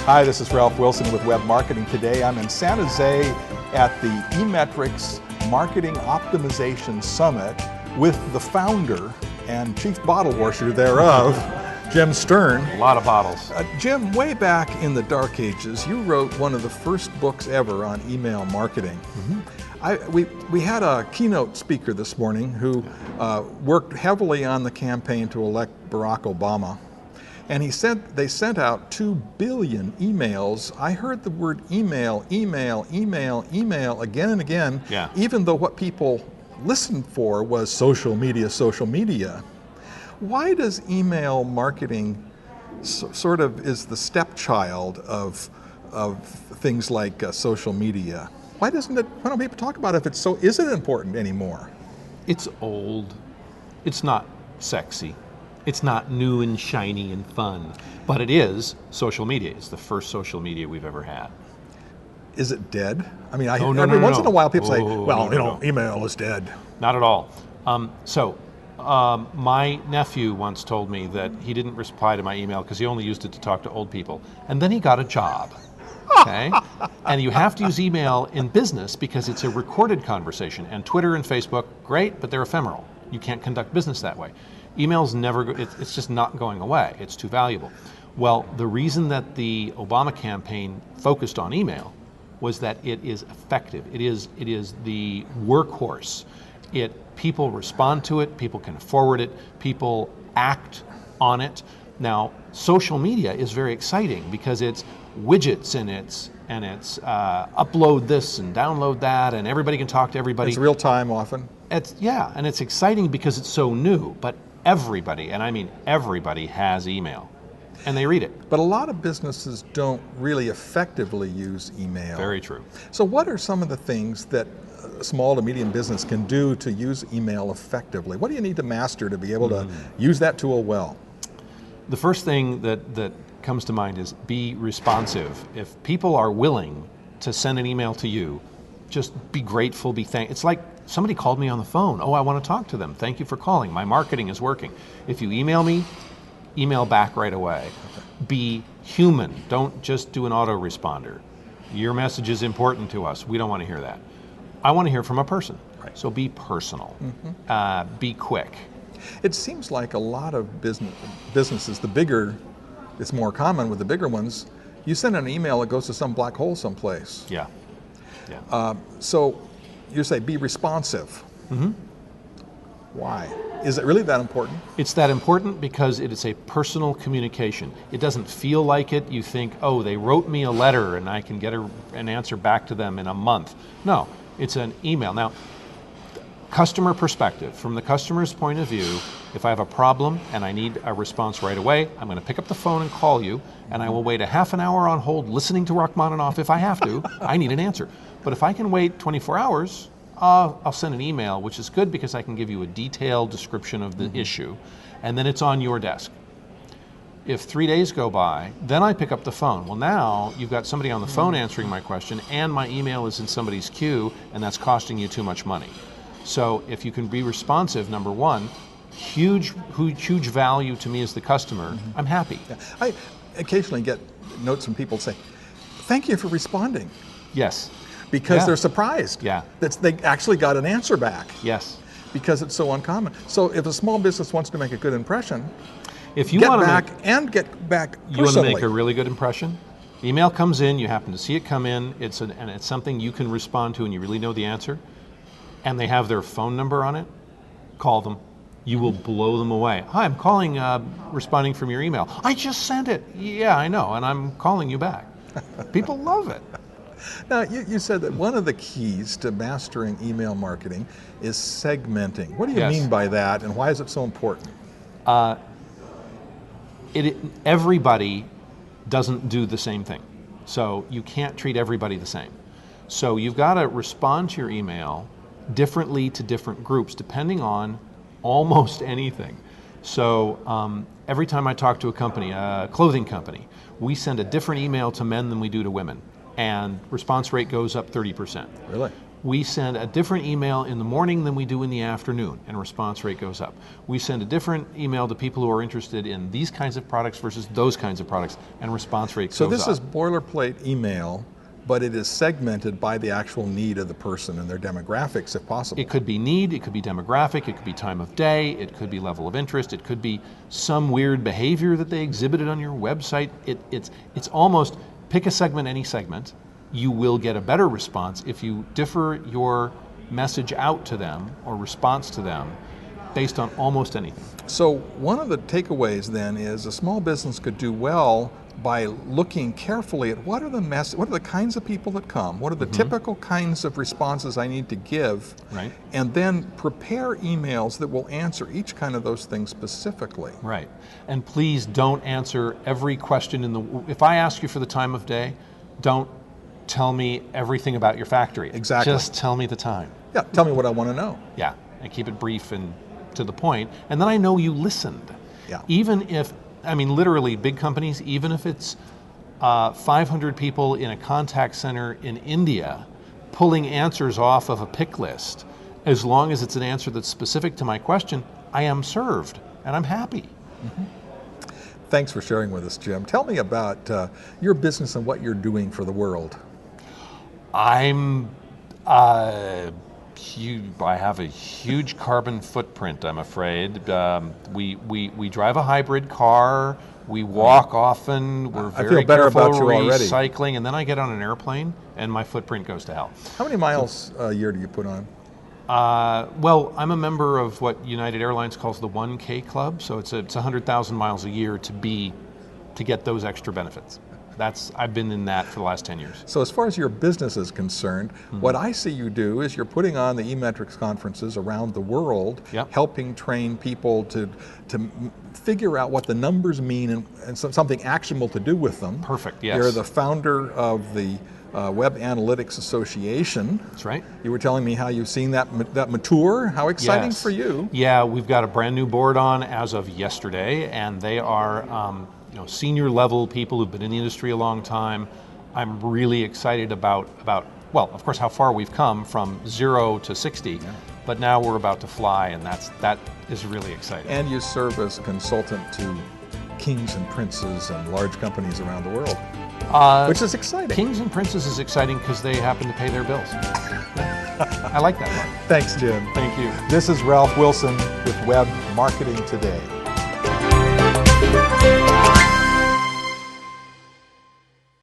Hi, this is Ralph Wilson with Web Marketing Today. I'm in San Jose at the eMetrics Marketing Optimization Summit with the founder and chief bottle washer thereof, Jim Sterne. A lot of bottles. Jim, way back in the dark ages, you wrote one of the first books ever on email marketing. We had a keynote speaker this morning who worked heavily on the campaign to elect Barack Obama. And he said they sent out 2 billion emails. I heard the word email again and again, even though what people listened for was social media. Why does email marketing sort of is the stepchild of things like social media? Why don't people talk about it if it's so, is it important anymore? It's old. It's not sexy. It's not new and shiny and fun, but it is social media. It's the first social media we've ever had. Is it dead? I mean, every once in a while people say, email is dead. Not at all. My nephew once told me that he didn't reply to my email because he only used it to talk to old people. And then he got a job. Okay? And you have to use email in business because it's a recorded conversation. And Twitter and Facebook, great, but they're ephemeral. You can't conduct business that way. Email's it's just not going away. It's too valuable. Well, the reason that the Obama campaign focused on email was that it is effective. It is the workhorse. People respond to it, people can forward it, people act on it. Now, social media is very exciting because it's widgets and it's upload this and download that, and everybody can talk to everybody. It's real time often. And it's exciting because it's so new, but everybody, and I mean everybody, has email, and they read it. But a lot of businesses don't really effectively use email. Very true. So what are some of the things that a small to medium business can do to use email effectively? What do you need to master to be able to use that tool well? The first thing that comes to mind is be responsive. If people are willing to send an email to you, just be grateful, It's like somebody called me on the phone. Oh, I want to talk to them. Thank you for calling. My marketing is working. If you email me, email back right away. Be human. Don't just do an autoresponder. Your message is important to us. We don't want to hear that. I want to hear from a person. Right. So be personal. Be quick. It seems like a lot of businesses, it's more common with the bigger ones, you send an email, it goes to some black hole someplace. Yeah. So you say be responsive. Why? Is it really that important? It's that important because it is a personal communication. It doesn't feel like it. You think, oh, they wrote me a letter and I can get an answer back to them in a month. No, it's an email. Now, customer perspective, from the customer's point of view, if I have a problem and I need a response right away, I'm going to pick up the phone and call you, and I will wait a half an hour on hold listening to Rachmaninoff if I have to. I need an answer. But if I can wait 24 hours, I'll send an email, which is good because I can give you a detailed description of the issue, and then it's on your desk. If 3 days go by, then I pick up the phone. Well, now you've got somebody on the phone answering my question, and my email is in somebody's queue, and that's costing you too much money. So if you can be responsive, number one, huge value to me as the customer. I'm happy. Yeah. I occasionally get notes from people say, thank you for responding. Yes. Because they're surprised that they actually got an answer back. Yes. Because it's so uncommon. So if a small business wants to make a good impression, if you get want back to personally. You want to make a really good impression? Email comes in, you happen to see it come in, and it's something you can respond to and you really know the answer, and they have their phone number on it, call them. You will blow them away. Hi, I'm calling, responding from your email. I just sent it. Yeah, I know, and I'm calling you back. People love it. Now, you said that one of the keys to mastering email marketing is segmenting. What do you mean by that, and why is it so important? Everybody doesn't do the same thing. So you can't treat everybody the same. So you've got to respond to your email differently to different groups, depending on almost anything. So every time I talk to a company, a clothing company, we send a different email to men than we do to women, and response rate goes up 30%. Really? We send a different email in the morning than we do in the afternoon, and response rate goes up. We send a different email to people who are interested in these kinds of products versus those kinds of products, and response rate goes up. So this is boilerplate email, but it is segmented by the actual need of the person and their demographics, if possible. It could be need, it could be demographic, it could be time of day, it could be level of interest, it could be some weird behavior that they exhibited on your website. It's almost, pick a segment, any segment. You will get a better response if you differ your message out to them or response to them based on almost anything. So one of the takeaways then is a small business could do well by looking carefully at what are the kinds of people that come, what are the typical kinds of responses I need to give, Right. and then prepare emails that will answer each kind of those things specifically. Right. And please don't answer every question if I ask you for the time of day, don't tell me everything about your factory. Exactly. Just tell me the time. Yeah, tell me what I want to know. Yeah, and keep it brief and to the point, and then I know you listened. Yeah. Even if, literally, big companies, even if it's 500 people in a contact center in India pulling answers off of a pick list, as long as it's an answer that's specific to my question, I am served, and I'm happy. Thanks for sharing with us, Jim. Tell me about your business and what you're doing for the world. I have a huge carbon footprint, I'm afraid. We drive a hybrid car. We walk often. We're I very feel better careful about you already. recycling, and then I get on an airplane, and my footprint goes to hell. How many miles a year do you put on? Well, I'm a member of what United Airlines calls the 1K Club, so it's 100,000 miles a year to get those extra benefits. I've been in that for the last 10 years. So as far as your business is concerned, what I see you do is you're putting on the eMetrics conferences around the world, helping train people to figure out what the numbers mean and something actionable to do with them. Perfect, yes. You're the founder of the Web Analytics Association. That's right. You were telling me how you've seen that mature. How exciting for you. Yeah, we've got a brand new board on as of yesterday, and they are senior level people who've been in the industry a long time. I'm really excited about well, of course, how far we've come from 0 to 60, but now we're about to fly, and that is really exciting. And you serve as consultant to kings and princes and large companies around the world, which is exciting. Kings and princes is exciting because they happen to pay their bills. I like that part. Thanks, Jim. Thank you. This is Ralph Wilson with Web Marketing Today.